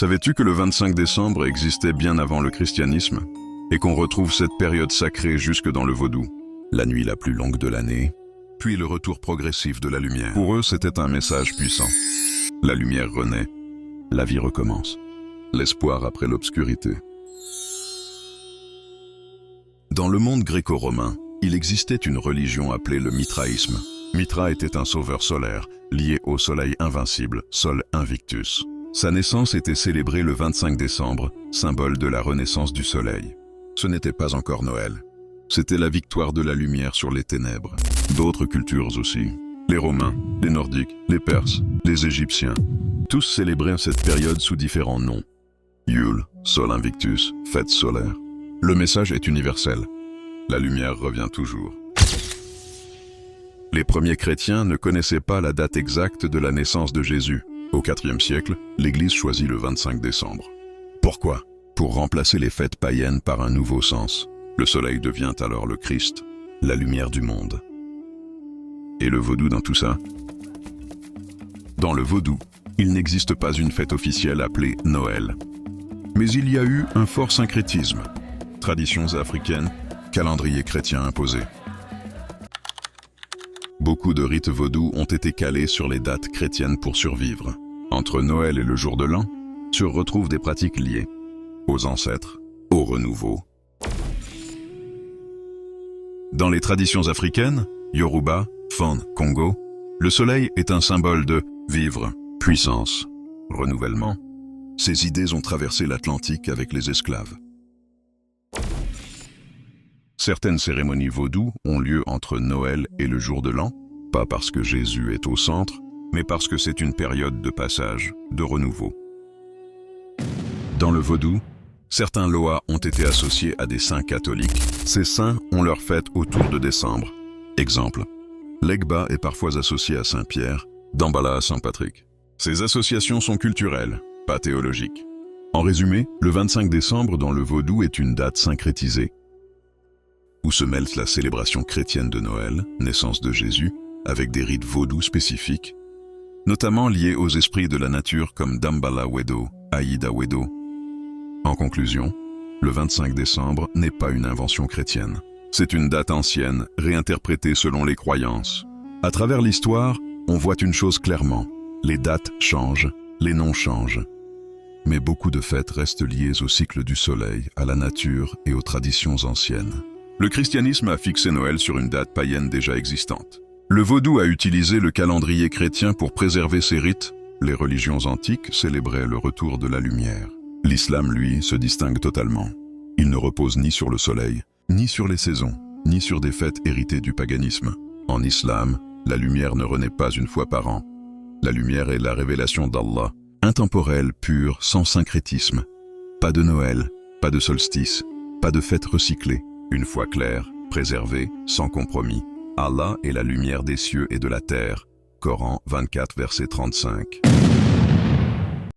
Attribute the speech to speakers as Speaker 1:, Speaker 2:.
Speaker 1: Savais-tu que le 25 décembre existait bien avant le christianisme et qu'on retrouve cette période sacrée jusque dans le vaudou? La nuit la plus longue de l'année, puis le retour progressif de la lumière. Pour eux, c'était un message puissant. La lumière renaît, la vie recommence. L'espoir après l'obscurité. Dans le monde gréco-romain, il existait une religion appelée le mitraïsme. Mitra était un sauveur solaire, lié au soleil invincible, Sol Invictus. Sa naissance était célébrée le 25 décembre, symbole de la renaissance du soleil. Ce n'était pas encore Noël. C'était la victoire de la lumière sur les ténèbres. D'autres cultures aussi. Les Romains, les Nordiques, les Perses, les Égyptiens. Tous célébraient cette période sous différents noms. Yule, Sol Invictus, fête solaire. Le message est universel. La lumière revient toujours. Les premiers chrétiens ne connaissaient pas la date exacte de la naissance de Jésus. Au IVe siècle, l'Église choisit le 25 décembre. Pourquoi? Pour remplacer les fêtes païennes par un nouveau sens. Le soleil devient alors le Christ, la lumière du monde. Et le vaudou dans tout ça? Dans le vaudou, il n'existe pas une fête officielle appelée Noël. Mais il y a eu un fort syncrétisme. Traditions africaines, calendrier chrétien imposé. Beaucoup de rites vaudous ont été calés sur les dates chrétiennes pour survivre. Entre Noël et le jour de l'an, se retrouvent des pratiques liées aux ancêtres, au renouveau. Dans les traditions africaines, Yoruba, Fon, Congo, le soleil est un symbole de vivre, puissance, renouvellement. Ces idées ont traversé l'Atlantique avec les esclaves. Certaines cérémonies vaudou ont lieu entre Noël et le jour de l'an, pas parce que Jésus est au centre, mais parce que c'est une période de passage, de renouveau. Dans le vaudou, certains loas ont été associés à des saints catholiques. Ces saints ont leur fête autour de décembre. Exemple, l'Egba est parfois associé à Saint-Pierre, Dambala à Saint-Patrick. Ces associations sont culturelles, pas théologiques. En résumé, le 25 décembre dans le vaudou est une date syncrétisée, où se mêle la célébration chrétienne de Noël, naissance de Jésus, avec des rites vaudous spécifiques, notamment liés aux esprits de la nature comme Dambala Wedo, Aïda Wedo. En conclusion, le 25 décembre n'est pas une invention chrétienne. C'est une date ancienne, réinterprétée selon les croyances. À travers l'histoire, on voit une chose clairement. Les dates changent, les noms changent. Mais beaucoup de fêtes restent liées au cycle du soleil, à la nature et aux traditions anciennes. Le christianisme a fixé Noël sur une date païenne déjà existante. Le vaudou a utilisé le calendrier chrétien pour préserver ses rites. Les religions antiques célébraient le retour de la lumière. L'islam, lui, se distingue totalement. Il ne repose ni sur le soleil, ni sur les saisons, ni sur des fêtes héritées du paganisme. En islam, la lumière ne renaît pas une fois par an. La lumière est la révélation d'Allah, intemporelle, pure, sans syncrétisme. Pas de Noël, pas de solstice, pas de fête recyclée. Une foi claire, préservée, sans compromis. Allah est la lumière des cieux et de la terre. Coran 24, verset 35.